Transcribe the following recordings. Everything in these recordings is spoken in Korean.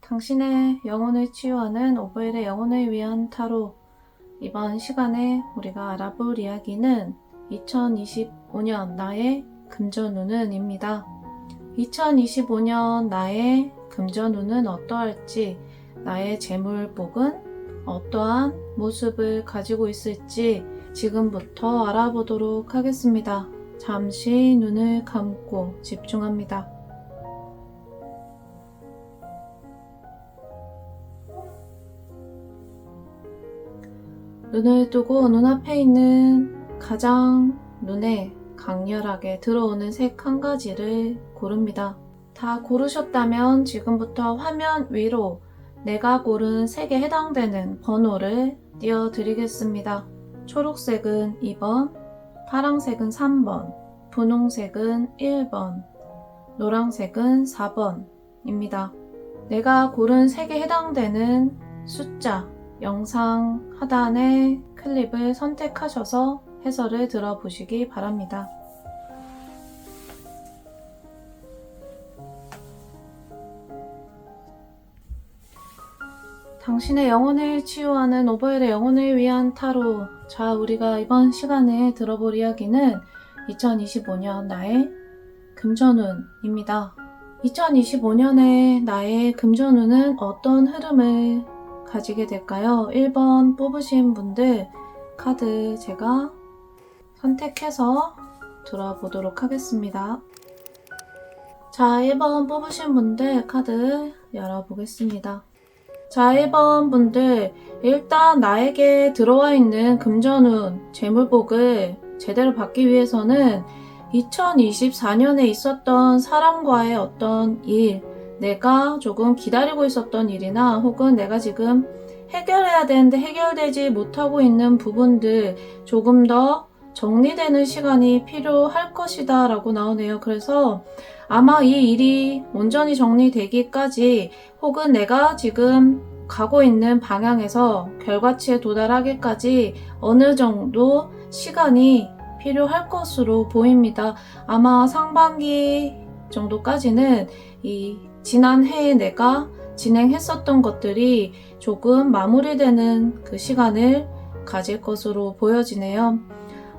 당신의 영혼을 치유하는 오브엘의 영혼을 위한 타로. 이번 시간에 우리가 알아볼 이야기는 2025년 나의 금전운은입니다. 2025년 나의 금전운은 어떠할지, 나의 재물복은 어떠한 모습을 가지고 있을지 지금부터 알아보도록 하겠습니다. 잠시 눈을 감고 집중합니다. 눈을 뜨고 눈앞에 있는 가장 눈에 강렬하게 들어오는 색 한 가지를 고릅니다. 다 고르셨다면 지금부터 화면 위로 내가 고른 색에 해당되는 번호를 띄워드리겠습니다. 초록색은 2번, 파랑색은 3번, 분홍색은 1번, 노란색은 4번입니다. 내가 고른 색에 해당되는 숫자, 영상 하단의 클립을 선택하셔서 해설을 들어보시기 바랍니다. 당신의 영혼을 치유하는 오버엘의 영혼을 위한 타로. 자, 우리가 이번 시간에 들어볼 이야기는 2025년 나의 금전운입니다. 2025년에 나의 금전운은 어떤 흐름을 가지게 될까요? 1번 뽑으신 분들 카드 제가 선택해서 들어보도록 하겠습니다. 자, 1번 뽑으신 분들 카드 열어보겠습니다. 자, 1번 분들, 일단 나에게 들어와 있는 금전운, 재물복을 제대로 받기 위해서는 2024년에 있었던 사람과의 어떤 일, 내가 조금 기다리고 있었던 일이나 혹은 내가 지금 해결해야 되는데 해결되지 못하고 있는 부분들 조금 더 정리되는 시간이 필요할 것이다 라고 나오네요. 그래서 아마 이 일이 온전히 정리되기까지 혹은 내가 지금 가고 있는 방향에서 결과치에 도달하기까지 어느 정도 시간이 필요할 것으로 보입니다. 아마 상반기 정도까지는 이 지난 해에 내가 진행했었던 것들이 조금 마무리되는 그 시간을 가질 것으로 보여지네요.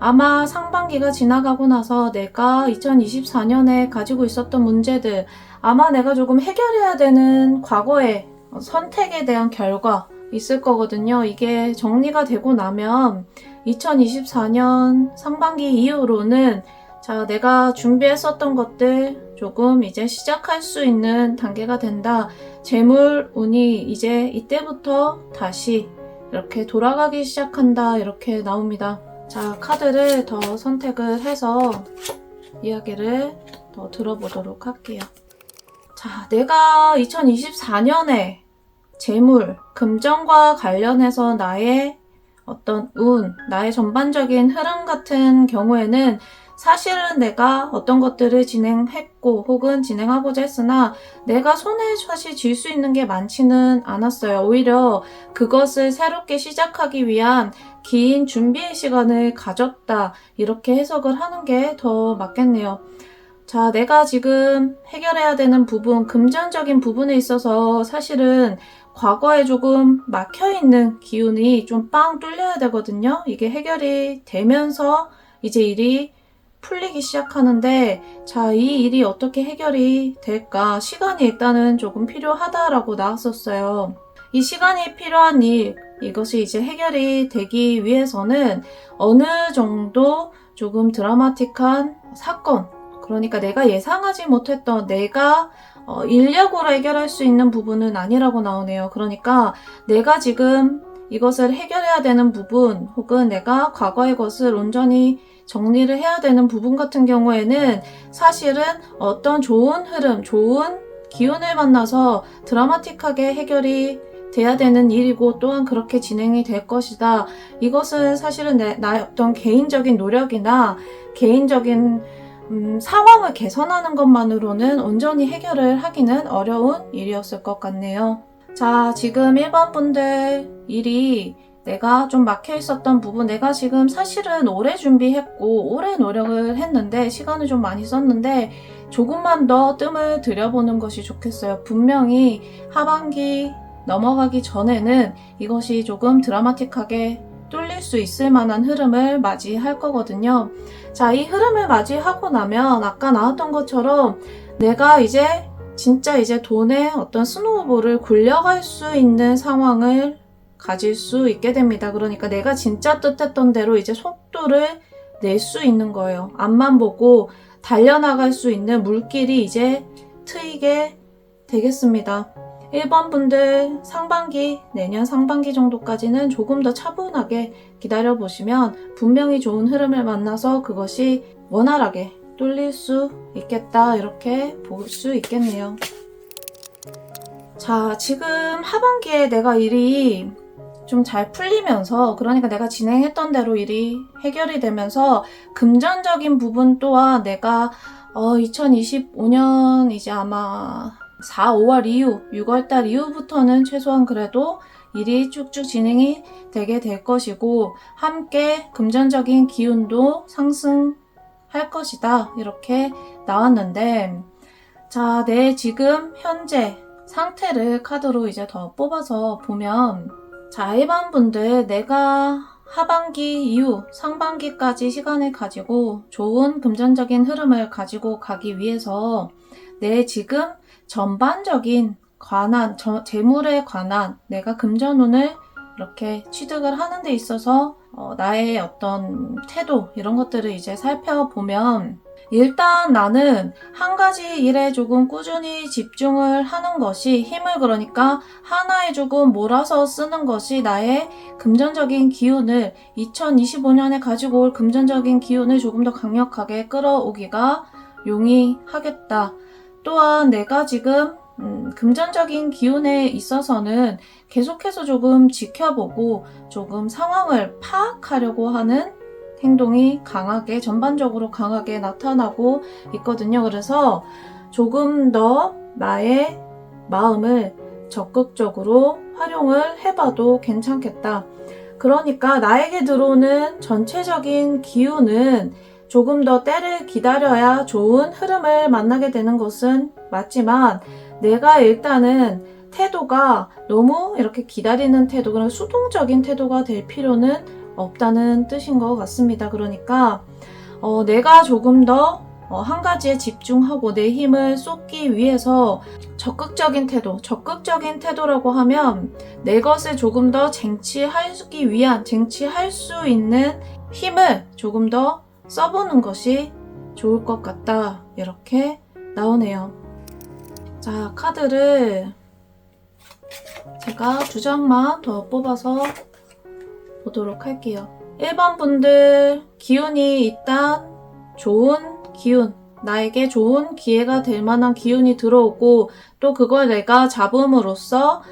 아마 상반기가 지나가고 나서 내가 2024년에 가지고 있었던 문제들, 아마 내가 조금 해결해야 되는 과거의 선택에 대한 결과 있을 거거든요. 이게 정리가 되고 나면 2024년 상반기 이후로는 자, 내가 준비했었던 것들 조금 이제 시작할 수 있는 단계가 된다. 재물운이 이제 이때부터 다시 이렇게 돌아가기 시작한다. 이렇게 나옵니다. 자, 카드를 더 선택을 해서 이야기를 더 들어보도록 할게요. 자, 내가 2024년에 재물, 금전과 관련해서 나의 어떤 운, 나의 전반적인 흐름 같은 경우에는 사실은 내가 어떤 것들을 진행했고 혹은 진행하고자 했으나 내가 손에 사실 쥘 수 있는 게 많지는 않았어요. 오히려 그것을 새롭게 시작하기 위한 긴 준비의 시간을 가졌다. 이렇게 해석을 하는 게 더 맞겠네요. 자, 내가 지금 해결해야 되는 부분, 금전적인 부분에 있어서 사실은 과거에 조금 막혀있는 기운이 좀 빵 뚫려야 되거든요. 이게 해결이 되면서 이제 일이 풀리기 시작하는데, 자, 이 일이 어떻게 해결이 될까? 시간이 일단은 조금 필요하다라고 나왔었어요. 이 시간이 필요한 일, 이것이 이제 해결이 되기 위해서는 어느 정도 조금 드라마틱한 사건, 그러니까 내가 예상하지 못했던 내가 인력으로 해결할 수 있는 부분은 아니라고 나오네요. 그러니까 내가 지금 이것을 해결해야 되는 부분 혹은 내가 과거의 것을 온전히 정리를 해야 되는 부분 같은 경우에는 사실은 어떤 좋은 흐름, 좋은 기운을 만나서 드라마틱하게 해결이 돼야 되는 일이고 또한 그렇게 진행이 될 것이다. 이것은 사실은 나의 어떤 개인적인 노력이나 개인적인 상황을 개선하는 것만으로는 온전히 해결을 하기는 어려운 일이었을 것 같네요. 자, 지금 1번 분들 일이 내가 좀 막혀 있었던 부분, 내가 지금 사실은 오래 준비했고 오래 노력을 했는데 시간을 좀 많이 썼는데 조금만 더 뜸을 들여보는 것이 좋겠어요. 분명히 하반기 넘어가기 전에는 이것이 조금 드라마틱하게 뚫릴 수 있을 만한 흐름을 맞이할 거거든요. 자, 이 흐름을 맞이하고 나면 아까 나왔던 것처럼 내가 이제 진짜 이제 돈의 어떤 스노우볼을 굴려갈 수 있는 상황을 가질 수 있게 됩니다. 그러니까 내가 진짜 뜻했던 대로 이제 속도를 낼 수 있는 거예요. 앞만 보고 달려나갈 수 있는 물길이 이제 트이게 되겠습니다. 1번 분들 상반기, 내년 상반기 정도까지는 조금 더 차분하게 기다려보시면 분명히 좋은 흐름을 만나서 그것이 원활하게 뚫릴 수 있겠다, 이렇게 볼 수 있겠네요. 자, 지금 하반기에 내가 일이 좀 잘 풀리면서, 그러니까 내가 진행했던 대로 일이 해결이 되면서 금전적인 부분 또한 내가 2025년 이제 아마 4, 5월 이후, 6월달 이후부터는 최소한 그래도 일이 쭉쭉 진행이 되게 될 것이고, 함께 금전적인 기운도 상승할 것이다, 이렇게 나왔는데, 자, 내 지금 현재 상태를 카드로 이제 더 뽑아서 보면, 자, 1번 분들, 내가 하반기 이후 상반기까지 시간을 가지고 좋은 금전적인 흐름을 가지고 가기 위해서 내 지금 전반적인 재물에 관한 내가 금전운을 이렇게 취득을 하는 데 있어서 나의 어떤 태도, 이런 것들을 이제 살펴보면, 일단 나는 한 가지 일에 조금 꾸준히 집중을 하는 것이, 힘을 그러니까 하나에 조금 몰아서 쓰는 것이 나의 금전적인 기운을, 2025년에 가지고 올 금전적인 기운을 조금 더 강력하게 끌어오기가 용이하겠다. 또한 내가 지금 금전적인 기운에 있어서는 계속해서 조금 지켜보고 조금 상황을 파악하려고 하는 행동이 강하게, 전반적으로 강하게 나타나고 있거든요. 그래서 조금 더 나의 마음을 적극적으로 활용을 해봐도 괜찮겠다. 그러니까 나에게 들어오는 전체적인 기운은 조금 더 때를 기다려야 좋은 흐름을 만나게 되는 것은 맞지만, 내가 일단은 태도가 너무 이렇게 기다리는 태도, 그런 수동적인 태도가 될 필요는 없다는 뜻인 것 같습니다. 그러니까 내가 조금 더 한 가지에 집중하고 내 힘을 쏟기 위해서 적극적인 태도라고 하면 내 것을 조금 더 쟁취하기 위한, 쟁취할 수 있는 힘을 조금 더 써보는 것이 좋을 것 같다, 이렇게 나오네요. 자, 카드를 제가 2장만 더 뽑아서 보도록 할게요. 1번 분들, 기운이 일단 좋은 기운, 나에게 좋은 기회가 될 만한 기운이 들어오고, 또 그걸 내가 잡음으로써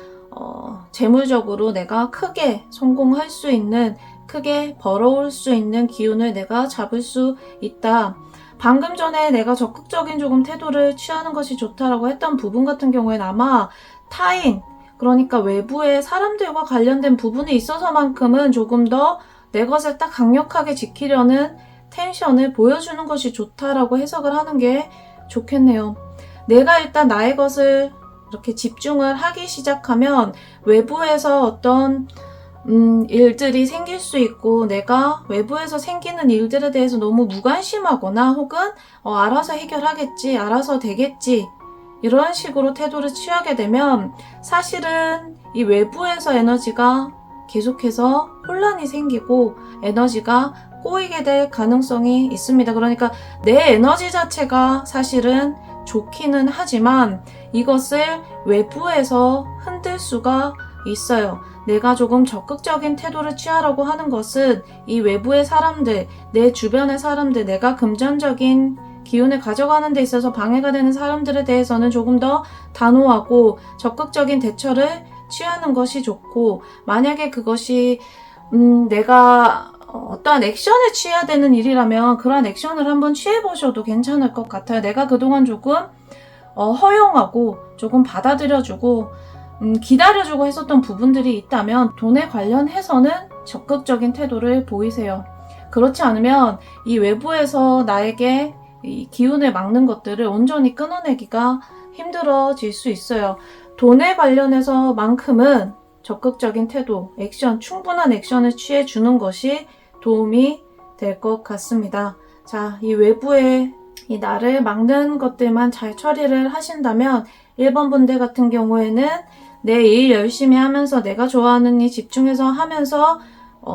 재물적으로 내가 크게 성공할 수 있는, 크게 벌어올 수 있는 기운을 내가 잡을 수 있다. 방금 전에 내가 적극적인 조금 태도를 취하는 것이 좋다라고 했던 부분 같은 경우에는 아마 타인, 그러니까 외부의 사람들과 관련된 부분에 있어서만큼은 조금 더 내 것을 딱 강력하게 지키려는 텐션을 보여주는 것이 좋다라고 해석을 하는 게 좋겠네요. 내가 일단 나의 것을 이렇게 집중을 하기 시작하면 외부에서 어떤 일들이 생길 수 있고, 내가 외부에서 생기는 일들에 대해서 너무 무관심하거나 혹은 알아서 해결하겠지, 알아서 되겠지, 이런 식으로 태도를 취하게 되면 사실은 이 외부에서 에너지가 계속해서 혼란이 생기고 에너지가 꼬이게 될 가능성이 있습니다. 그러니까 내 에너지 자체가 사실은 좋기는 하지만 이것을 외부에서 흔들 수가 있어요. 내가 조금 적극적인 태도를 취하려고 하는 것은 이 외부의 사람들, 내 주변의 사람들, 내가 금전적인 기운을 가져가는 데 있어서 방해가 되는 사람들에 대해서는 조금 더 단호하고 적극적인 대처를 취하는 것이 좋고, 만약에 그것이 내가 어떠한 액션을 취해야 되는 일이라면 그러한 액션을 한번 취해보셔도 괜찮을 것 같아요. 내가 그동안 조금 허용하고 조금 받아들여주고 기다려주고 했었던 부분들이 있다면 돈에 관련해서는 적극적인 태도를 보이세요. 그렇지 않으면 이 외부에서 나에게 이 기운을 막는 것들을 온전히 끊어내기가 힘들어질 수 있어요. 돈에 관련해서만큼은 적극적인 태도, 액션, 충분한 액션을 취해주는 것이 도움이 될 것 같습니다. 자, 이 외부의 이 나를 막는 것들만 잘 처리를 하신다면 1번 분들 같은 경우에는 내 일 열심히 하면서 내가 좋아하는 일 집중해서 하면서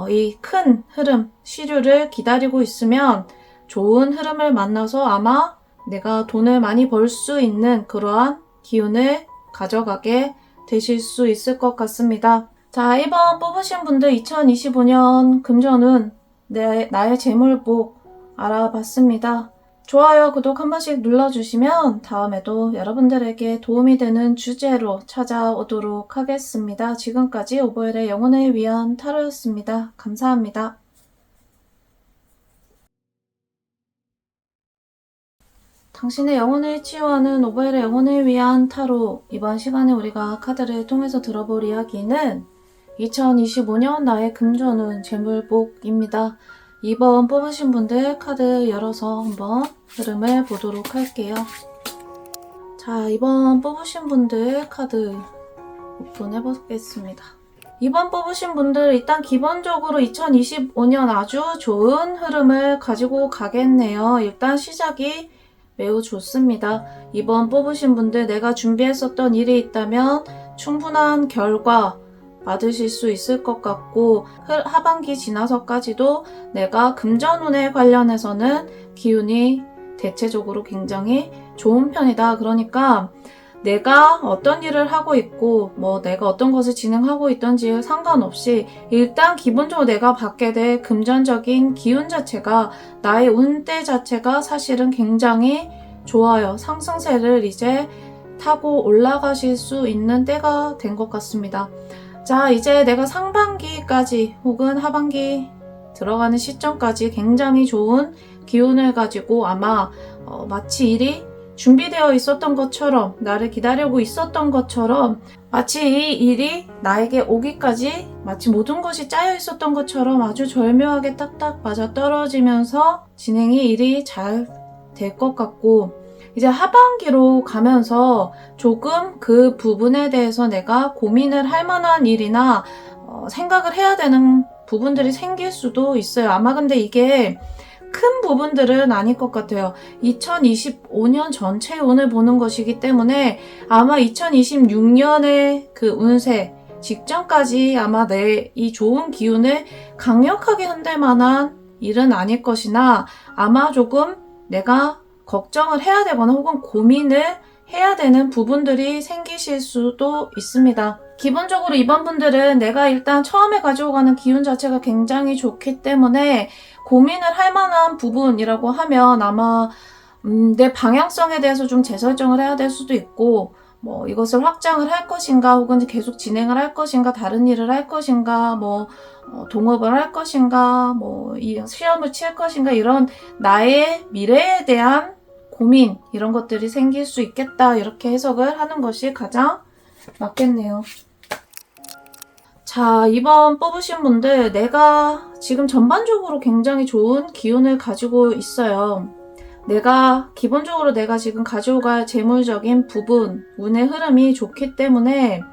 이 큰 흐름, 시류를 기다리고 있으면 좋은 흐름을 만나서 아마 내가 돈을 많이 벌 수 있는 그러한 기운을 가져가게 되실 수 있을 것 같습니다. 자, 1번 뽑으신 분들 2025년 금전운 나의 재물복 알아봤습니다. 좋아요, 구독 한 번씩 눌러주시면 다음에도 여러분들에게 도움이 되는 주제로 찾아오도록 하겠습니다. 지금까지 오보엘의 영혼을 위한 타로였습니다. 감사합니다. 당신의 영혼을 치유하는 오보엘의 영혼을 위한 타로. 이번 시간에 우리가 카드를 통해서 들어볼 이야기는 2025년 나의 금전운 재물복입니다. 2번 뽑으신 분들 카드 열어서 한번 흐름을 보도록 할게요. 자, 2번 뽑으신 분들 카드 오픈해 보겠습니다. 2번 뽑으신 분들 일단 기본적으로 2025년 아주 좋은 흐름을 가지고 가겠네요. 일단 시작이 매우 좋습니다. 2번 뽑으신 분들 내가 준비했었던 일이 있다면 충분한 결과 받으실 수 있을 것 같고 하반기 지나서까지도 내가 금전운에 관련해서는 기운이 대체적으로 굉장히 좋은 편이다. 그러니까 내가 어떤 일을 하고 있고 내가 어떤 것을 진행하고 있던지에 상관없이 일단 기본적으로 내가 받게 될 금전적인 기운 자체가 나의 운대 자체가 사실은 굉장히 좋아요. 상승세를 이제 타고 올라가실 수 있는 때가 된 것 같습니다. 자, 이제 내가 상반기까지 혹은 하반기 들어가는 시점까지 굉장히 좋은 기운을 가지고 아마 마치 일이 준비되어 있었던 것처럼 나를 기다리고 있었던 것처럼 마치 이 일이 나에게 오기까지 마치 모든 것이 짜여 있었던 것처럼 아주 절묘하게 딱딱 맞아 떨어지면서 진행이 일이 잘 될 것 같고 이제 하반기로 가면서 조금 그 부분에 대해서 내가 고민을 할 만한 일이나 생각을 해야 되는 부분들이 생길 수도 있어요. 아마 근데 이게 큰 부분들은 아닐 것 같아요. 2025년 전체 운을 보는 것이기 때문에 아마 2026년의 그 운세 직전까지 아마 내 이 좋은 기운을 강력하게 흔들 만한 일은 아닐 것이나 아마 조금 내가 걱정을 해야 되거나 혹은 고민을 해야 되는 부분들이 생기실 수도 있습니다. 기본적으로 이번 분들은 내가 일단 처음에 가지고 가는 기운 자체가 굉장히 좋기 때문에 고민을 할 만한 부분이라고 하면 아마 내 방향성에 대해서 좀 재설정을 해야 될 수도 있고 이것을 확장을 할 것인가 혹은 계속 진행을 할 것인가 다른 일을 할 것인가 동업을 할 것인가 이 시험을 칠 것인가 이런 나의 미래에 대한 고민 이런 것들이 생길 수 있겠다 이렇게 해석을 하는 것이 가장 맞겠네요. 자, 2번 뽑으신 분들 내가 지금 전반적으로 굉장히 좋은 기운을 가지고 있어요. 기본적으로 내가 지금 가지고 갈 재물적인 부분, 운의 흐름이 좋기 때문에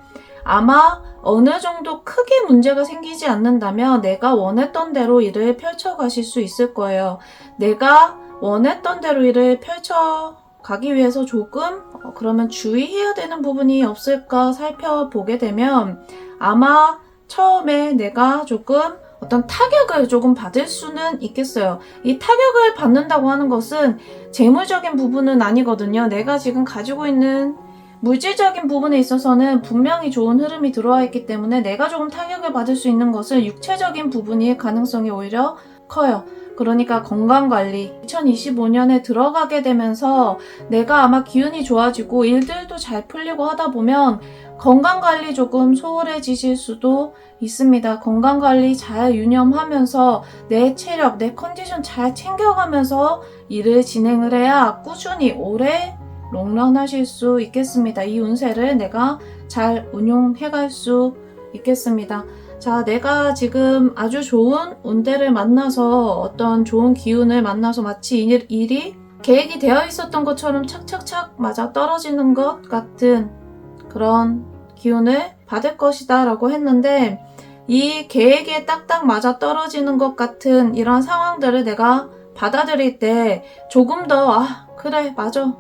아마 어느 정도 크게 문제가 생기지 않는다면 내가 원했던 대로 일을 펼쳐가실 수 있을 거예요. 내가 원했던 대로 일을 펼쳐가기 위해서 조금 그러면 주의해야 되는 부분이 없을까 살펴보게 되면 아마 처음에 내가 조금 어떤 타격을 조금 받을 수는 있겠어요. 이 타격을 받는다고 하는 것은 재물적인 부분은 아니거든요. 내가 지금 가지고 있는 물질적인 부분에 있어서는 분명히 좋은 흐름이 들어와 있기 때문에 내가 조금 타격을 받을 수 있는 것은 육체적인 부분일 가능성이 오히려 커요. 그러니까 건강관리 2025년에 들어가게 되면서 내가 아마 기운이 좋아지고 일들도 잘 풀리고 하다 보면 건강관리 조금 소홀해지실 수도 있습니다. 건강관리 잘 유념하면서 내 체력, 내 컨디션 잘 챙겨가면서 일을 진행을 해야 꾸준히 오래 롱런하실 수 있겠습니다. 이 운세를 내가 잘 운용해갈 수 있겠습니다. 자, 내가 지금 아주 좋은 운대를 만나서 어떤 좋은 기운을 만나서 마치 일이 계획이 되어 있었던 것처럼 착착착 맞아 떨어지는 것 같은 그런 기운을 받을 것이다 라고 했는데, 이 계획에 딱딱 맞아 떨어지는 것 같은 이런 상황들을 내가 받아들일 때 조금 더 그래 맞아,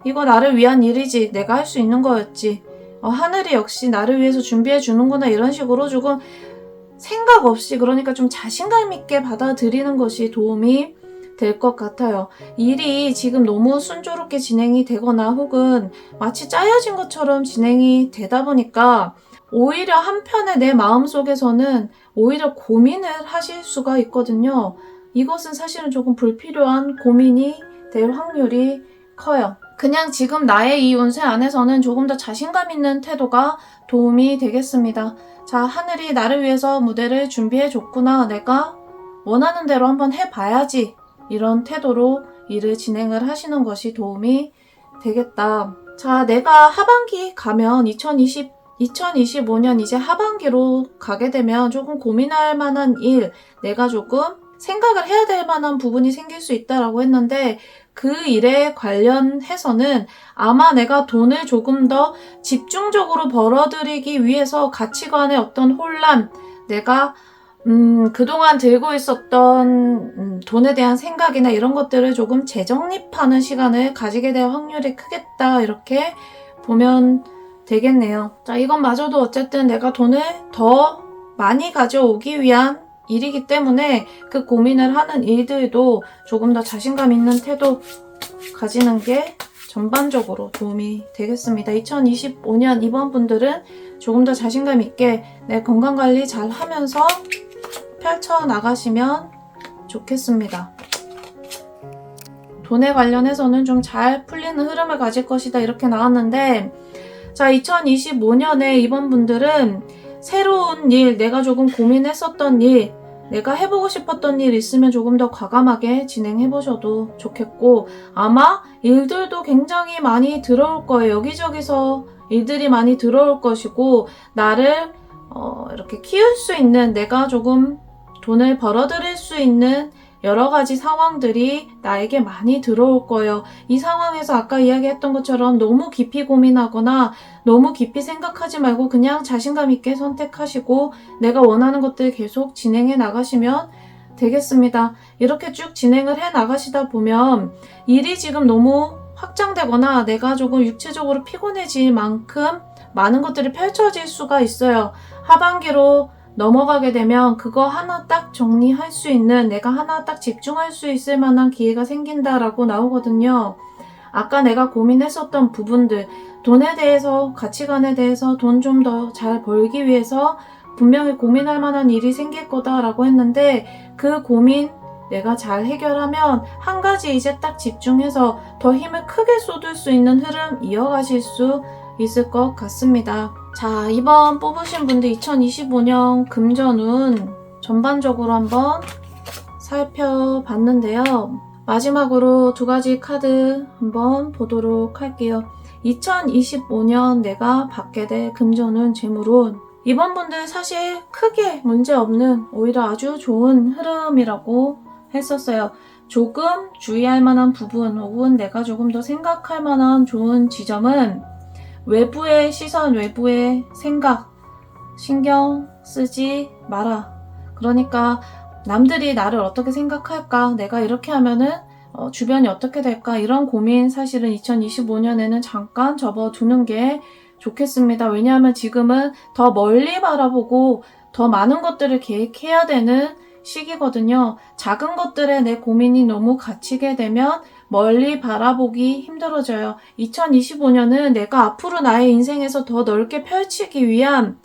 이거 나를 위한 일이지, 내가 할 수 있는 거였지, 하늘이 역시 나를 위해서 준비해 주는구나, 이런 식으로 조금 생각 없이, 그러니까 좀 자신감 있게 받아들이는 것이 도움이 될 것 같아요. 일이 지금 너무 순조롭게 진행이 되거나 혹은 마치 짜여진 것처럼 진행이 되다 보니까 오히려 한편에 내 마음속에서는 오히려 고민을 하실 수가 있거든요. 이것은 사실은 조금 불필요한 고민이 될 확률이 커요. 그냥 지금 나의 이 운세 안에서는 조금 더 자신감 있는 태도가 도움이 되겠습니다. 자, 하늘이 나를 위해서 무대를 준비해 줬구나, 내가 원하는 대로 한번 해봐야지, 이런 태도로 일을 진행을 하시는 것이 도움이 되겠다. 자, 내가 하반기 가면 2025년 이제 하반기로 가게 되면 조금 고민할 만한 일, 내가 조금 생각을 해야 될 만한 부분이 생길 수 있다라고 했는데, 그 일에 관련해서는 아마 내가 돈을 조금 더 집중적으로 벌어들이기 위해서 가치관의 어떤 혼란, 내가 그동안 들고 있었던 돈에 대한 생각이나 이런 것들을 조금 재정립하는 시간을 가지게 될 확률이 크겠다, 이렇게 보면 되겠네요. 자, 이것마저도 어쨌든 내가 돈을 더 많이 가져오기 위한 일이기 때문에 그 고민을 하는 일들도 조금 더 자신감 있는 태도 가지는 게 전반적으로 도움이 되겠습니다. 2025년 이번 분들은 조금 더 자신감 있게 내 건강관리 잘 하면서 펼쳐나가시면 좋겠습니다. 돈에 관련해서는 좀 잘 풀리는 흐름을 가질 것이다, 이렇게 나왔는데, 자, 2025년에 이번 분들은 새로운 일, 내가 조금 고민했었던 일, 내가 해보고 싶었던 일 있으면 조금 더 과감하게 진행해보셔도 좋겠고, 아마 일들도 굉장히 많이 들어올 거예요. 여기저기서 일들이 많이 들어올 것이고, 나를 이렇게 키울 수 있는, 내가 조금 돈을 벌어들일 수 있는 여러 가지 상황들이 나에게 많이 들어올 거예요. 이 상황에서 아까 이야기했던 것처럼 너무 깊이 고민하거나 너무 깊이 생각하지 말고 그냥 자신감 있게 선택하시고 내가 원하는 것들 계속 진행해 나가시면 되겠습니다. 이렇게 쭉 진행을 해 나가시다 보면 일이 지금 너무 확장되거나 내가 조금 육체적으로 피곤해질 만큼 많은 것들이 펼쳐질 수가 있어요. 하반기로 넘어가게 되면 그거 하나 딱 정리할 수 있는, 내가 하나 딱 집중할 수 있을 만한 기회가 생긴다라고 나오거든요. 아까 내가 고민했었던 부분들, 돈에 대해서, 가치관에 대해서 돈 좀 더 잘 벌기 위해서 분명히 고민할 만한 일이 생길 거다라고 했는데, 그 고민 내가 잘 해결하면 한 가지 이제 딱 집중해서 더 힘을 크게 쏟을 수 있는 흐름 이어가실 수 있을 것 같습니다. 자, 이번 뽑으신 분들 2025년 금전운 전반적으로 한번 살펴봤는데요. 마지막으로 두 가지 카드 한번 보도록 할게요. 2025년 내가 받게 될 금전운, 재물운, 이번 분들 사실 크게 문제없는 오히려 아주 좋은 흐름이라고 했었어요. 조금 주의할 만한 부분 혹은 내가 조금 더 생각할 만한 좋은 지점은 외부의 시선, 외부의 생각 신경 쓰지 마라. 그러니까 남들이 나를 어떻게 생각할까, 내가 이렇게 하면은 주변이 어떻게 될까, 이런 고민 사실은 2025년에는 잠깐 접어두는 게 좋겠습니다. 왜냐하면 지금은 더 멀리 바라보고 더 많은 것들을 계획해야 되는 시기거든요. 작은 것들에 내 고민이 너무 갇히게 되면 멀리 바라보기 힘들어져요. 2025년은 내가 앞으로 나의 인생에서 더 넓게 펼치기 위한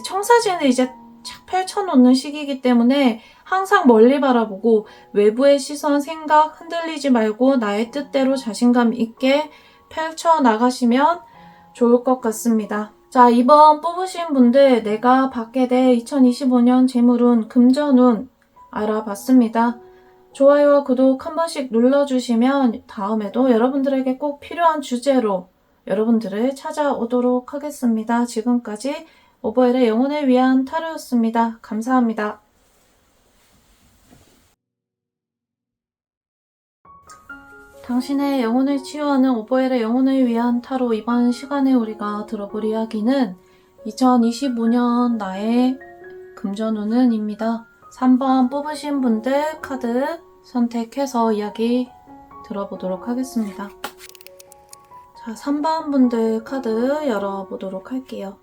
청사진을 이제 착 펼쳐놓는 시기이기 때문에 항상 멀리 바라보고 외부의 시선, 생각 흔들리지 말고 나의 뜻대로 자신감 있게 펼쳐나가시면 좋을 것 같습니다. 자, 이번 뽑으신 분들 내가 받게 될 2025년 재물운, 금전운 알아봤습니다. 좋아요와 구독 한 번씩 눌러주시면 다음에도 여러분들에게 꼭 필요한 주제로 여러분들을 찾아오도록 하겠습니다. 지금까지 오버엘의 영혼을 위한 타로였습니다. 감사합니다. 당신의 영혼을 치유하는 오보엘의 영혼을 위한 타로 이번 시간에 우리가 들어볼 이야기는 2025년 나의 금전운은입니다. 3번 뽑으신 분들 카드 선택해서 이야기 들어보도록 하겠습니다. 자, 3번 분들 카드 열어보도록 할게요.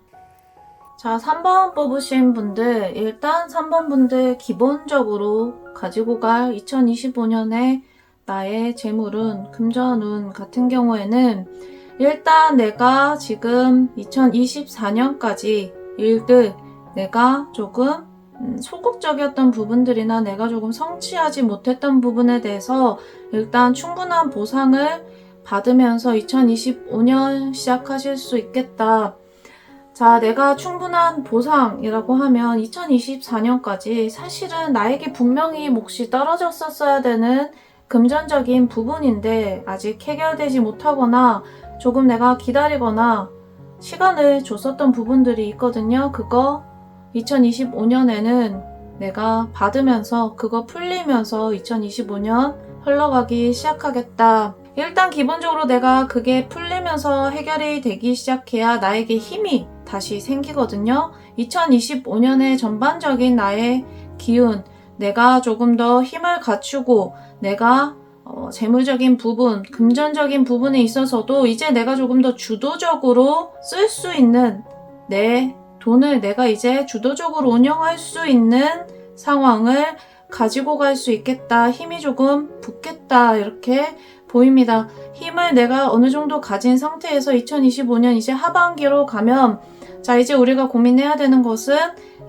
자, 3번 뽑으신 분들, 일단 3번 분들 기본적으로 가지고 갈 2025년에 나의 재물운, 금전운 같은 경우에는 일단 내가 지금 2024년까지 일들 내가 조금 소극적이었던 부분들이나 내가 조금 성취하지 못했던 부분에 대해서 일단 충분한 보상을 받으면서 2025년 시작하실 수 있겠다. 자, 내가 충분한 보상이라고 하면 2024년까지 사실은 나에게 분명히 몫이 떨어졌었어야 되는 금전적인 부분인데 아직 해결되지 못하거나 조금 내가 기다리거나 시간을 줬었던 부분들이 있거든요. 그거 2025년에는 내가 받으면서 그거 풀리면서 2025년 흘러가기 시작하겠다. 일단 기본적으로 내가 그게 풀리면서 해결이 되기 시작해야 나에게 힘이 다시 생기거든요. 2025년의 전반적인 나의 기운, 내가 조금 더 힘을 갖추고 내가 재물적인 부분, 금전적인 부분에 있어서도 이제 내가 조금 더 주도적으로 쓸 수 있는 내 돈을 내가 이제 주도적으로 운영할 수 있는 상황을 가지고 갈 수 있겠다. 힘이 조금 붙겠다. 이렇게 보입니다. 힘을 내가 어느 정도 가진 상태에서 2025년 이제 하반기로 가면 자, 이제 우리가 고민해야 되는 것은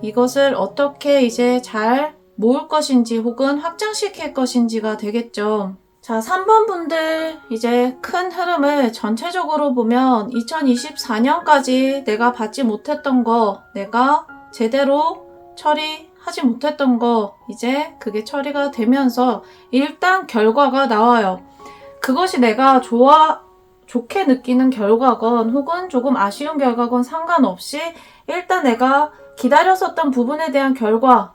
이것을 어떻게 이제 잘 모을 것인지 혹은 확장시킬 것인지가 되겠죠. 자, 3번 분들 이제 큰 흐름을 전체적으로 보면 2024년까지 내가 받지 못했던 거, 내가 제대로 처리하지 못했던 거 이제 그게 처리가 되면서 일단 결과가 나와요. 그것이 내가 좋게 느끼는 결과건 혹은 조금 아쉬운 결과건 상관없이 일단 내가 기다렸었던 부분에 대한 결과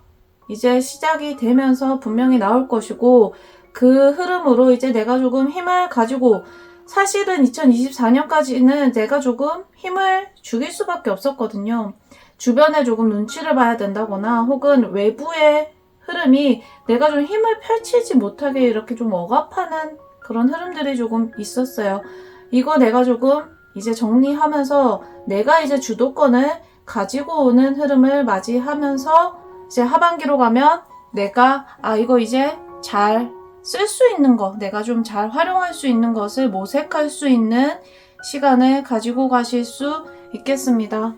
이제 시작이 되면서 분명히 나올 것이고 그 흐름으로 이제 내가 조금 힘을 가지고 사실은 2024년까지는 내가 조금 힘을 죽일 수밖에 없었거든요. 주변에 조금 눈치를 봐야 된다거나 혹은 외부의 흐름이 내가 좀 힘을 펼치지 못하게 이렇게 좀 억압하는 그런 흐름들이 조금 있었어요. 이거 내가 조금 이제 정리하면서 내가 이제 주도권을 가지고 오는 흐름을 맞이하면서 이제 하반기로 가면 내가 이거 이제 잘 쓸 수 있는 거, 내가 좀 잘 활용할 수 있는 것을 모색할 수 있는 시간을 가지고 가실 수 있겠습니다.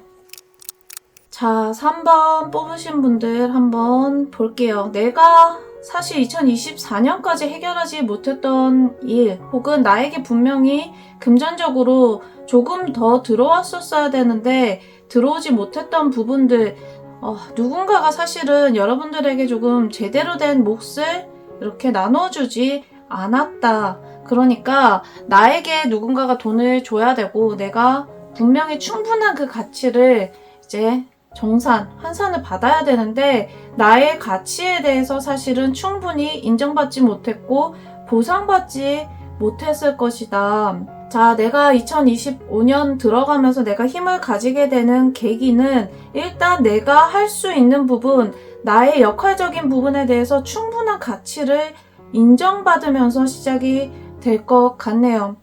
자, 3번 뽑으신 분들 한번 볼게요. 내가 사실 2024년까지 해결하지 못했던 일 혹은 나에게 분명히 금전적으로 조금 더 들어왔었어야 되는데 들어오지 못했던 부분들 누군가가 사실은 여러분들에게 조금 제대로 된 몫을 이렇게 나눠주지 않았다. 그러니까 나에게 누군가가 돈을 줘야 되고 내가 분명히 충분한 그 가치를 이제 환산을 받아야 되는데 나의 가치에 대해서 사실은 충분히 인정받지 못했고 보상받지 못했을 것이다. 자, 내가 2025년 들어가면서 내가 힘을 가지게 되는 계기는 일단 내가 할 수 있는 부분, 나의 역할적인 부분에 대해서 충분한 가치를 인정받으면서 시작이 될 것 같네요.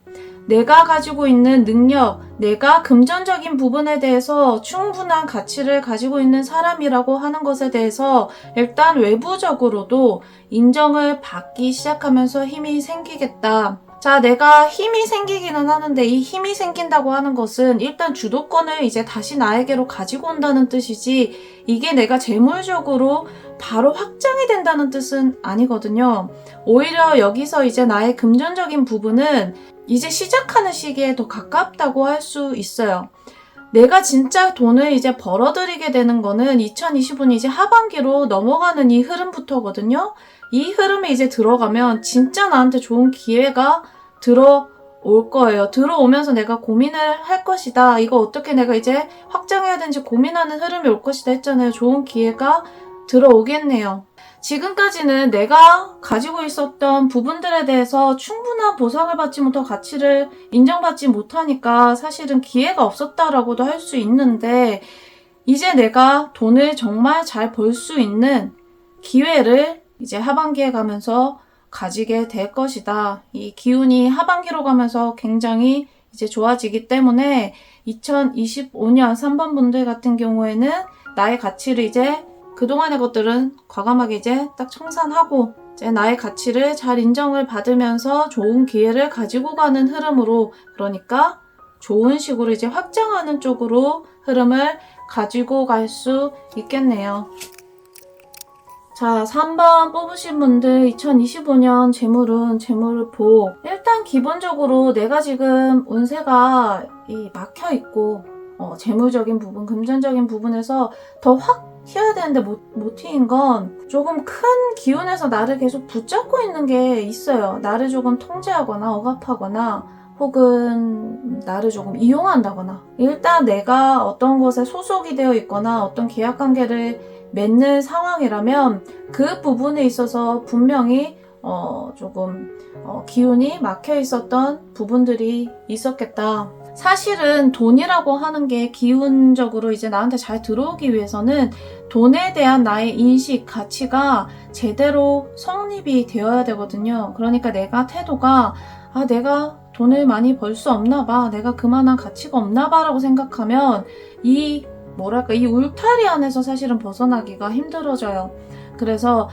내가 가지고 있는 능력, 내가 금전적인 부분에 대해서 충분한 가치를 가지고 있는 사람이라고 하는 것에 대해서 일단 외부적으로도 인정을 받기 시작하면서 힘이 생기겠다. 자, 내가 힘이 생기기는 하는데 이 힘이 생긴다고 하는 것은 일단 주도권을 이제 다시 나에게로 가지고 온다는 뜻이지 이게 내가 재물적으로 바로 확장이 된다는 뜻은 아니거든요. 오히려 여기서 이제 나의 금전적인 부분은 이제 시작하는 시기에 더 가깝다고 할 수 있어요. 내가 진짜 돈을 이제 벌어들이게 되는 거는 2025년 이제 하반기로 넘어가는 이 흐름부터거든요. 이 흐름에 이제 들어가면 진짜 나한테 좋은 기회가 들어올 거예요. 들어오면서 내가 고민을 할 것이다. 이거 어떻게 내가 이제 확장해야 되는지 고민하는 흐름이 올 것이다 했잖아요. 좋은 기회가 들어오겠네요. 지금까지는 내가 가지고 있었던 부분들에 대해서 충분한 보상을 받지 못하고 가치를 인정받지 못하니까 사실은 기회가 없었다라고도 할 수 있는데, 이제 내가 돈을 정말 잘 벌 수 있는 기회를 이제 하반기에 가면서 가지게 될 것이다. 이 기운이 하반기로 가면서 굉장히 이제 좋아지기 때문에 2025년 3번 분들 같은 경우에는 나의 가치를 이제 그동안의 것들은 과감하게 이제 딱 청산하고 이제 나의 가치를 잘 인정을 받으면서 좋은 기회를 가지고 가는 흐름으로, 그러니까 좋은 식으로 이제 확장하는 쪽으로 흐름을 가지고 갈 수 있겠네요. 자, 3번 뽑으신 분들 2025년 재물은 재물복. 일단 기본적으로 내가 지금 운세가 막혀있고 재물적인 부분, 금전적인 부분에서 더 확 튀어야 되는데 못 튀인 건 조금 큰 기운에서 나를 계속 붙잡고 있는 게 있어요. 나를 조금 통제하거나 억압하거나 혹은 나를 조금 이용한다거나, 일단 내가 어떤 곳에 소속이 되어 있거나 어떤 계약관계를 맺는 상황이라면 그 부분에 있어서 분명히 조금 기운이 막혀 있었던 부분들이 있었겠다. 사실은 돈이라고 하는 게 기운적으로 이제 나한테 잘 들어오기 위해서는 돈에 대한 나의 인식, 가치가 제대로 성립이 되어야 되거든요. 그러니까 내가 태도가 내가 돈을 많이 벌 수 없나 봐, 내가 그만한 가치가 없나 봐 라고 생각하면 이 울타리 안에서 사실은 벗어나기가 힘들어져요. 그래서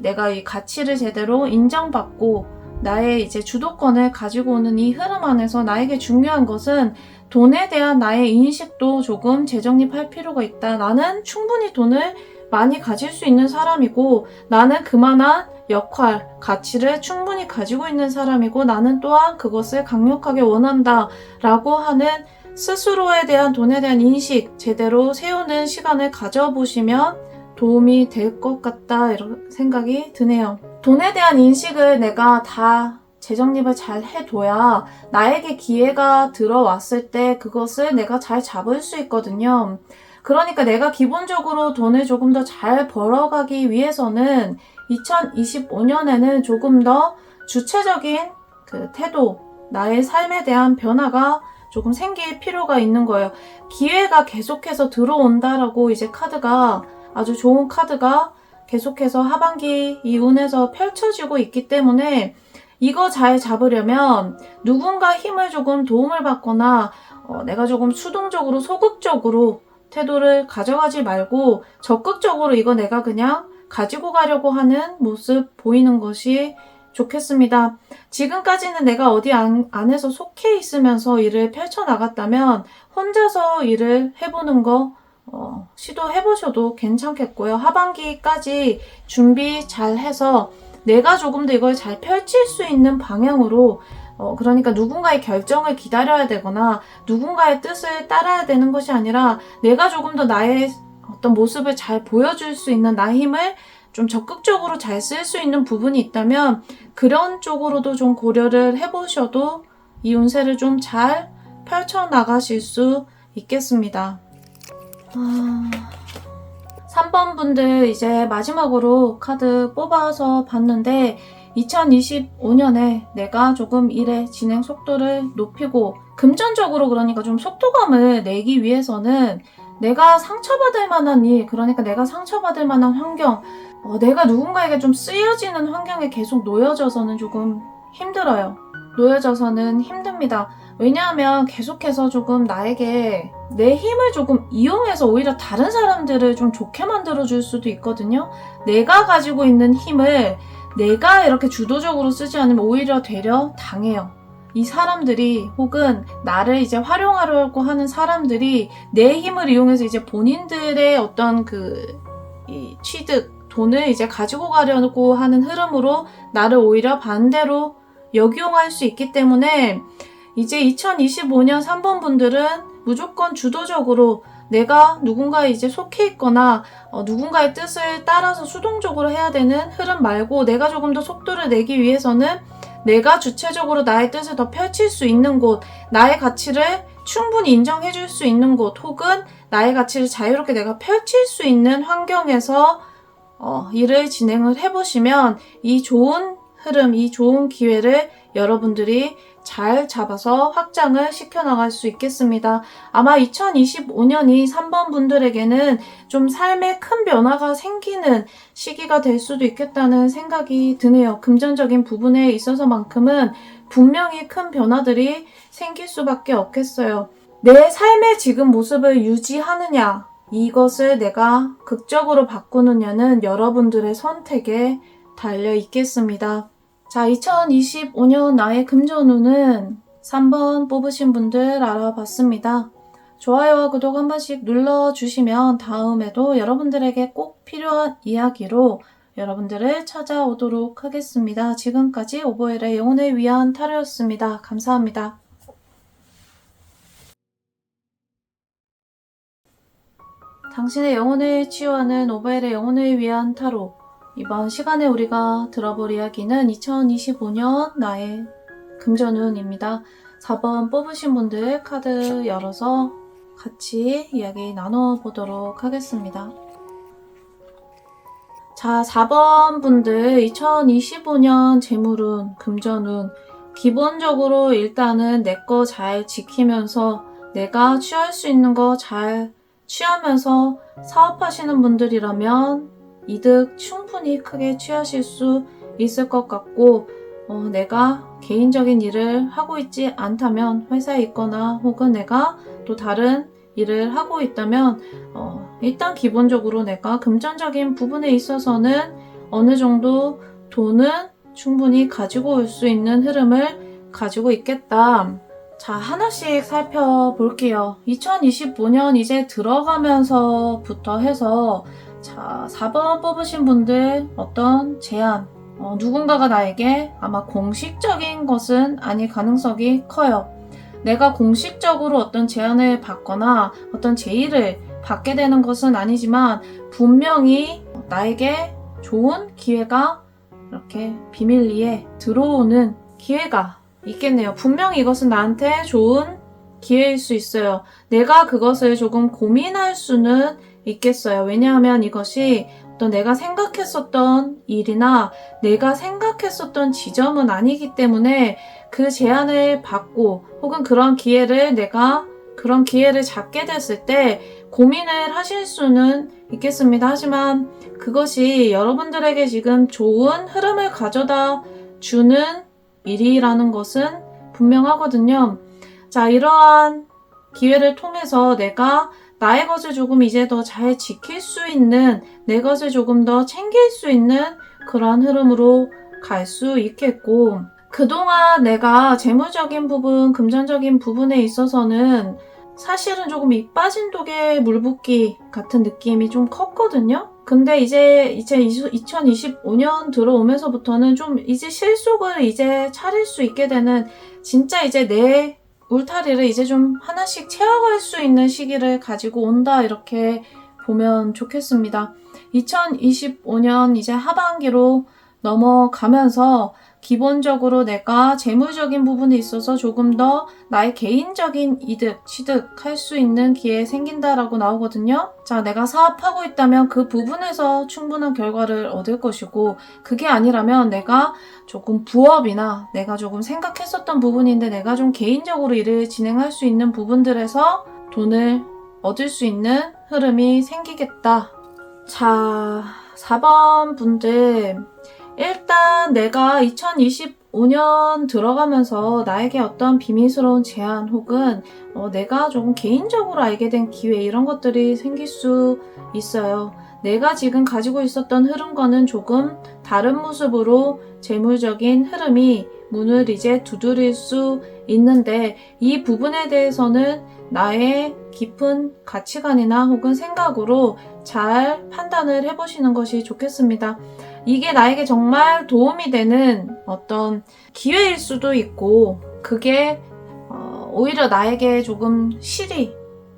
내가 이 가치를 제대로 인정받고 나의 이제 주도권을 가지고 오는 이 흐름 안에서 나에게 중요한 것은 돈에 대한 나의 인식도 조금 재정립할 필요가 있다. 나는 충분히 돈을 많이 가질 수 있는 사람이고, 나는 그만한 역할, 가치를 충분히 가지고 있는 사람이고, 나는 또한 그것을 강력하게 원한다 라고 하는 스스로에 대한 돈에 대한 인식 제대로 세우는 시간을 가져보시면 도움이 될 것 같다, 이런 생각이 드네요. 돈에 대한 인식을 내가 다 재정립을 잘 해둬야 나에게 기회가 들어왔을 때 그것을 내가 잘 잡을 수 있거든요. 그러니까 내가 기본적으로 돈을 조금 더 잘 벌어가기 위해서는 2025년에는 조금 더 주체적인 그 태도, 나의 삶에 대한 변화가 조금 생길 필요가 있는 거예요. 기회가 계속해서 들어온다라고 이제 카드가, 아주 좋은 카드가 계속해서 하반기 이 운에서 펼쳐지고 있기 때문에 이거 잘 잡으려면 누군가 힘을 조금 도움을 받거나 내가 조금 수동적으로 소극적으로 태도를 가져가지 말고 적극적으로 이거 내가 그냥 가지고 가려고 하는 모습 보이는 것이 좋겠습니다. 지금까지는 내가 어디 안에서 속해 있으면서 일을 펼쳐나갔다면 혼자서 일을 해보는 거 시도해보셔도 괜찮겠고요. 하반기까지 준비 잘 해서 내가 조금 더 이걸 잘 펼칠 수 있는 방향으로, 그러니까 누군가의 결정을 기다려야 되거나 누군가의 뜻을 따라야 되는 것이 아니라 내가 조금 더 나의 어떤 모습을 잘 보여줄 수 있는 나의 힘을 좀 적극적으로 잘 쓸 수 있는 부분이 있다면 그런 쪽으로도 좀 고려를 해보셔도 이 운세를 좀 잘 펼쳐나가실 수 있겠습니다. 3번 분들 이제 마지막으로 카드 뽑아서 봤는데 2025년에 내가 조금 일의 진행 속도를 높이고 금전적으로, 그러니까 좀 속도감을 내기 위해서는 내가 상처받을 만한 일, 그러니까 내가 상처받을 만한 환경, 내가 누군가에게 좀 쓰여지는 환경에 계속 놓여져서는 조금 힘들어요. 놓여져서는 힘듭니다. 왜냐하면 계속해서 조금 나에게 내 힘을 조금 이용해서 오히려 다른 사람들을 좀 좋게 만들어줄 수도 있거든요. 내가 가지고 있는 힘을 내가 이렇게 주도적으로 쓰지 않으면 오히려 되려 당해요. 이 사람들이, 혹은 나를 이제 활용하려고 하는 사람들이 내 힘을 이용해서 이제 본인들의 어떤 이 취득, 돈을 이제 가지고 가려고 하는 흐름으로 나를 오히려 반대로 역이용할 수 있기 때문에 이제 2025년 3번 분들은 무조건 주도적으로 내가 누군가에 이제 속해 있거나 누군가의 뜻을 따라서 수동적으로 해야 되는 흐름 말고, 내가 조금 더 속도를 내기 위해서는 내가 주체적으로 나의 뜻을 더 펼칠 수 있는 곳, 나의 가치를 충분히 인정해 줄 수 있는 곳, 혹은 나의 가치를 자유롭게 내가 펼칠 수 있는 환경에서 일을 진행을 해보시면 이 좋은 흐름, 이 좋은 기회를 여러분들이 잘 잡아서 확장을 시켜나갈 수 있겠습니다. 아마 2025년이 3번 분들에게는 좀 삶에 큰 변화가 생기는 시기가 될 수도 있겠다는 생각이 드네요. 금전적인 부분에 있어서만큼은 분명히 큰 변화들이 생길 수밖에 없겠어요. 내 삶의 지금 모습을 유지하느냐, 이것을 내가 극적으로 바꾸느냐는 여러분들의 선택에 달려 있겠습니다. 자, 2025년 나의 금전운은 3번 뽑으신 분들 알아봤습니다. 좋아요와 구독 한 번씩 눌러주시면 다음에도 여러분들에게 꼭 필요한 이야기로 여러분들을 찾아오도록 하겠습니다. 지금까지 오보엘의 영혼을 위한 타로였습니다. 감사합니다. 당신의 영혼을 치유하는 오보엘의 영혼을 위한 타로. 이번 시간에 우리가 들어볼 이야기는 2025년 나의 금전운입니다. 4번 뽑으신 분들 카드 열어서 같이 이야기 나눠보도록 하겠습니다. 자, 4번 분들 2025년 재물운, 금전운. 기본적으로 일단은 내 거 잘 지키면서 내가 취할 수 있는 거 잘 취하면서 사업하시는 분들이라면 이득 충분히 크게 취하실 수 있을 것 같고, 내가 개인적인 일을 하고 있지 않다면 회사에 있거나 혹은 내가 또 다른 일을 하고 있다면 일단 기본적으로 내가 금전적인 부분에 있어서는 어느 정도 돈은 충분히 가지고 올 수 있는 흐름을 가지고 있겠다. 자, 하나씩 살펴볼게요. 2025년 이제 들어가면서부터 해서 자, 4번 뽑으신 분들 어떤 제안, 누군가가 나에게 아마 공식적인 것은 아닐 가능성이 커요. 내가 공식적으로 어떤 제안을 받거나 어떤 제의를 받게 되는 것은 아니지만 분명히 나에게 좋은 기회가 이렇게 비밀리에 들어오는 기회가 있겠네요. 분명히 이것은 나한테 좋은 기회일 수 있어요. 내가 그것을 조금 고민할 수는 있겠어요. 왜냐하면 이것이 어떤 내가 생각했었던 일이나 내가 생각했었던 지점은 아니기 때문에 그 제안을 받고 혹은 그런 기회를 내가 그런 기회를 잡게 됐을 때 고민을 하실 수는 있겠습니다. 하지만 그것이 여러분들에게 지금 좋은 흐름을 가져다 주는 일이라는 것은 분명하거든요. 자, 이러한 기회를 통해서 내가 나의 것을 조금 이제 더 잘 지킬 수 있는, 내 것을 조금 더 챙길 수 있는 그런 흐름으로 갈 수 있겠고, 그동안 내가 재물적인 부분, 금전적인 부분에 있어서는 사실은 조금 입 빠진 독에 물 붓기 같은 느낌이 좀 컸거든요. 근데 이제 2025년 들어오면서부터는 좀 이제 실속을 이제 차릴 수 있게 되는, 진짜 이제 내 울타리를 이제 좀 하나씩 채워갈 수 있는 시기를 가지고 온다, 이렇게 보면 좋겠습니다. 2025년 이제 하반기로 넘어가면서 기본적으로 내가 재물적인 부분에 있어서 조금 더 나의 개인적인 이득, 취득할 수 있는 기회 생긴다라고 나오거든요. 자, 내가 사업하고 있다면 그 부분에서 충분한 결과를 얻을 것이고, 그게 아니라면 내가 조금 부업이나 내가 조금 생각했었던 부분인데 내가 좀 개인적으로 일을 진행할 수 있는 부분들에서 돈을 얻을 수 있는 흐름이 생기겠다. 자, 4번 분들, 일단 내가 2025년 들어가면서 나에게 어떤 비밀스러운 제안 혹은 내가 조금 개인적으로 알게 된 기회, 이런 것들이 생길 수 있어요. 내가 지금 가지고 있었던 흐름과는 조금 다른 모습으로 재물적인 흐름이 문을 이제 두드릴 수 있는데, 이 부분에 대해서는 나의 깊은 가치관이나 혹은 생각으로 잘 판단을 해보시는 것이 좋겠습니다. 이게 나에게 정말 도움이 되는 어떤 기회일 수도 있고, 그게 오히려 나에게 조금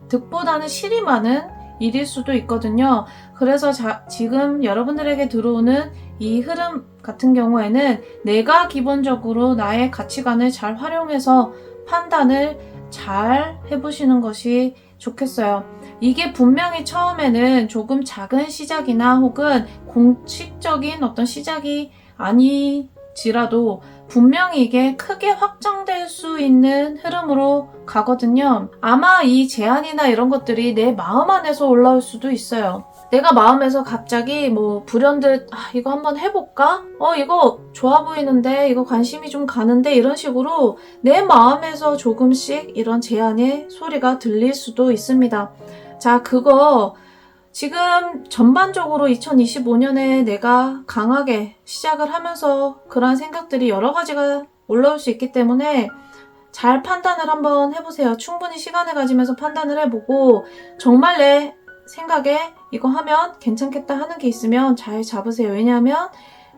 득보다는 실이 많은 일일 수도 있거든요. 그래서 지금 여러분들에게 들어오는 이 흐름 같은 경우에는 내가 기본적으로 나의 가치관을 잘 활용해서 판단을 잘 해보시는 것이 좋겠어요. 이게 분명히 처음에는 조금 작은 시작이나 혹은 공식적인 어떤 시작이 아니지라도 분명히 이게 크게 확장될 수 있는 흐름으로 가거든요. 아마 이 제안이나 이런 것들이 내 마음 안에서 올라올 수도 있어요. 내가 마음에서 갑자기 뭐 불현듯 이거 한번 해볼까? 이거 좋아 보이는데 이거 관심이 좀 가는데 이런 식으로 내 마음에서 조금씩 이런 제안의 소리가 들릴 수도 있습니다. 자, 그거 지금 전반적으로 2025년에 내가 강하게 시작을 하면서 그런 생각들이 여러 가지가 올라올 수 있기 때문에 잘 판단을 한번 해보세요. 충분히 시간을 가지면서 판단을 해보고 정말 내 생각에 이거 하면 괜찮겠다 하는 게 있으면 잘 잡으세요. 왜냐하면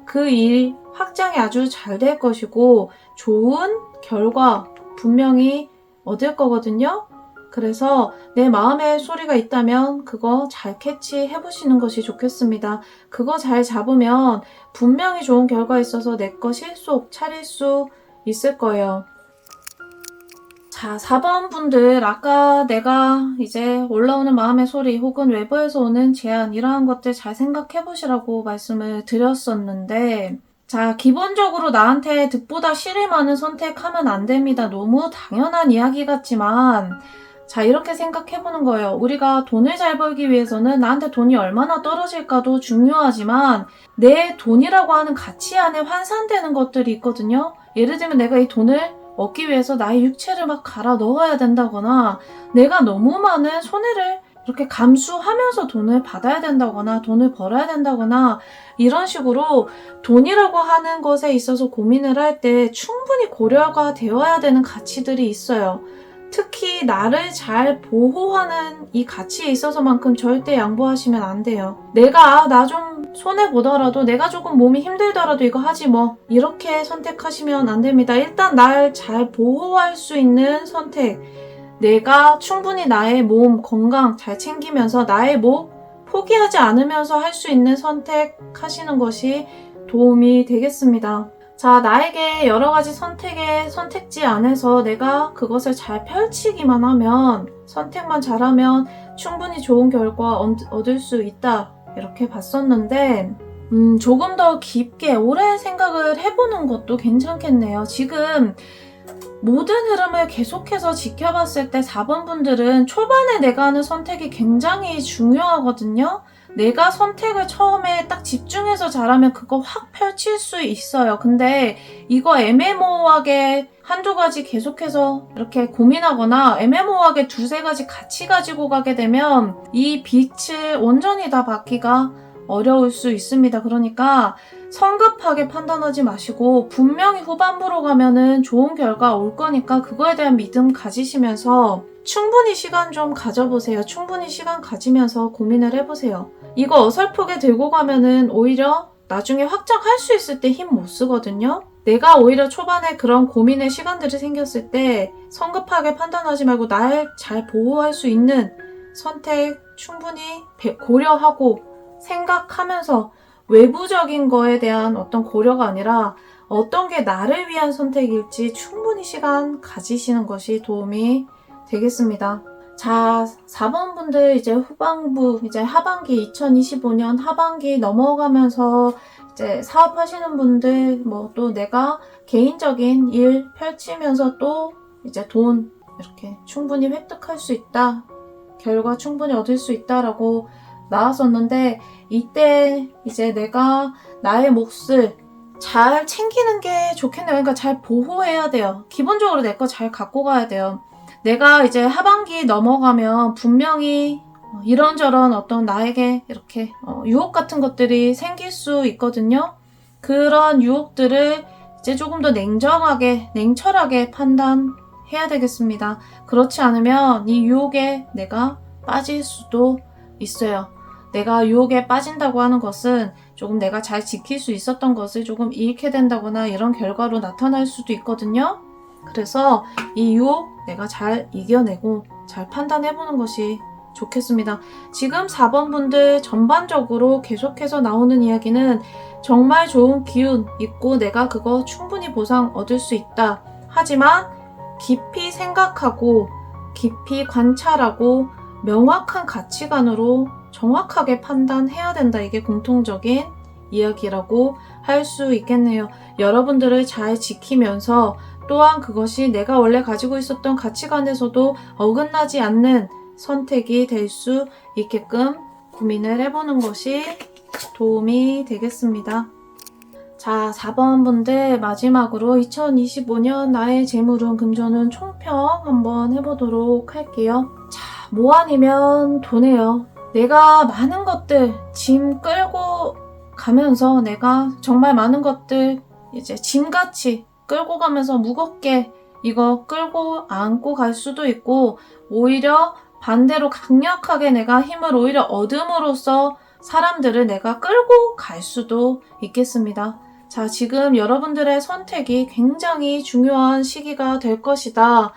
그 일 확장이 아주 잘 될 것이고 좋은 결과 분명히 얻을 거거든요. 그래서 내 마음에 소리가 있다면 그거 잘 캐치해 보시는 것이 좋겠습니다. 그거 잘 잡으면 분명히 좋은 결과 있어서 내 거 실속 차릴 수 있을 거예요. 자, 4번 분들, 아까 내가 이제 올라오는 마음의 소리 혹은 외부에서 오는 제안 이러한 것들 잘 생각해 보시라고 말씀을 드렸었는데, 자, 기본적으로 나한테 득보다 실이 많은 선택하면 안 됩니다. 너무 당연한 이야기 같지만 자, 이렇게 생각해보는 거예요. 우리가 돈을 잘 벌기 위해서는 나한테 돈이 얼마나 떨어질까도 중요하지만 내 돈이라고 하는 가치 안에 환산되는 것들이 있거든요. 예를 들면 내가 이 돈을 얻기 위해서 나의 육체를 막 갈아 넣어야 된다거나 내가 너무 많은 손해를 이렇게 감수하면서 돈을 받아야 된다거나 돈을 벌어야 된다거나 이런 식으로 돈이라고 하는 것에 있어서 고민을 할 때 충분히 고려가 되어야 되는 가치들이 있어요. 특히 나를 잘 보호하는 이 가치에 있어서만큼 절대 양보하시면 안 돼요. 내가 나 좀 손해보더라도 내가 조금 몸이 힘들더라도 이거 하지 뭐 이렇게 선택하시면 안 됩니다. 일단 날 잘 보호할 수 있는 선택, 내가 충분히 나의 몸 건강 잘 챙기면서 나의 목 포기하지 않으면서 할 수 있는 선택하시는 것이 도움이 되겠습니다. 자, 나에게 여러 가지 선택지 안에서 내가 그것을 잘 펼치기만 하면, 선택만 잘하면 충분히 좋은 결과 얻을 수 있다. 이렇게 봤었는데, 조금 더 깊게 오래 생각을 해보는 것도 괜찮겠네요. 지금 모든 흐름을 계속해서 지켜봤을 때 4번 분들은 초반에 내가 하는 선택이 굉장히 중요하거든요. 내가 선택을 처음에 딱 집중해서 잘하면 그거 확 펼칠 수 있어요. 근데 이거 애매모호하게 한두 가지 계속해서 이렇게 고민하거나 애매모호하게 두세 가지 같이 가지고 가게 되면 이 빛을 온전히 다 받기가 어려울 수 있습니다. 그러니까 성급하게 판단하지 마시고 분명히 후반부로 가면은 좋은 결과 올 거니까 그거에 대한 믿음 가지시면서 충분히 시간 좀 가져보세요. 충분히 시간 가지면서 고민을 해보세요. 이거 어설프게 들고 가면은 오히려 나중에 확장할 수 있을 때 힘 못 쓰거든요. 내가 오히려 초반에 그런 고민의 시간들이 생겼을 때 성급하게 판단하지 말고 날 잘 보호할 수 있는 선택 충분히 고려하고 생각하면서 외부적인 거에 대한 어떤 고려가 아니라 어떤 게 나를 위한 선택일지 충분히 시간 가지시는 것이 도움이 되겠습니다. 자, 4번 분들 이제 후반부, 이제 하반기 2025년 하반기 넘어가면서 이제 사업하시는 분들, 뭐 또 내가 개인적인 일 펼치면서 또 이제 돈 이렇게 충분히 획득할 수 있다. 결과 충분히 얻을 수 있다라고 나왔었는데 이때 이제 내가 나의 몫을 잘 챙기는 게 좋겠네요. 그러니까 잘 보호해야 돼요. 기본적으로 내 거 잘 갖고 가야 돼요. 내가 이제 하반기 넘어가면 분명히 이런저런 어떤 나에게 이렇게 유혹 같은 것들이 생길 수 있거든요. 그런 유혹들을 이제 조금 더 냉철하게 판단해야 되겠습니다. 그렇지 않으면 이 유혹에 내가 빠질 수도 있어요. 내가 유혹에 빠진다고 하는 것은 조금 내가 잘 지킬 수 있었던 것을 조금 잃게 된다거나 이런 결과로 나타날 수도 있거든요. 그래서 이 유혹 내가 잘 이겨내고 잘 판단해보는 것이 좋겠습니다. 지금 4번 분들 전반적으로 계속해서 나오는 이야기는 정말 좋은 기운 있고 내가 그거 충분히 보상 얻을 수 있다. 하지만 깊이 생각하고 깊이 관찰하고 명확한 가치관으로 정확하게 판단해야 된다. 이게 공통적인 이야기라고 할 수 있겠네요. 여러분들을 잘 지키면서 또한 그것이 내가 원래 가지고 있었던 가치관에서도 어긋나지 않는 선택이 될 수 있게끔 고민을 해보는 것이 도움이 되겠습니다. 자, 4번 분들 마지막으로 2025년 나의 재물운 금전운 총평 한번 해보도록 할게요. 자, 뭐 아니면 돈이에요. 내가 많은 것들 짐 끌고 가면서 내가 정말 많은 것들 이제 짐같이 끌고 가면서 무겁게 이거 끌고 안고 갈 수도 있고, 오히려 반대로 강력하게 내가 힘을 오히려 얻음으로써 사람들을 내가 끌고 갈 수도 있겠습니다. 자, 지금 여러분들의 선택이 굉장히 중요한 시기가 될 것이다.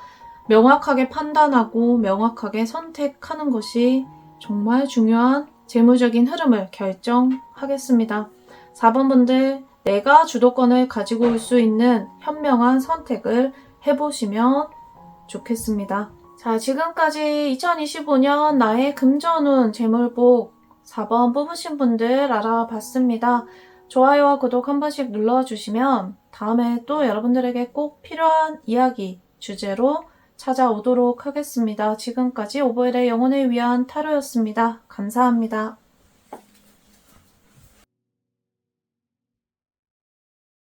명확하게 판단하고 명확하게 선택하는 것이 정말 중요한 재무적인 흐름을 결정하겠습니다. 4번 분들, 내가 주도권을 가지고 올 수 있는 현명한 선택을 해보시면 좋겠습니다. 자, 지금까지 2025년 나의 금전운 재물복 4번 뽑으신 분들 알아봤습니다. 좋아요와 구독 한 번씩 눌러주시면 다음에 또 여러분들에게 꼭 필요한 이야기 주제로 찾아오도록 하겠습니다. 지금까지 오보엘의 영혼을 위한 타로였습니다. 감사합니다.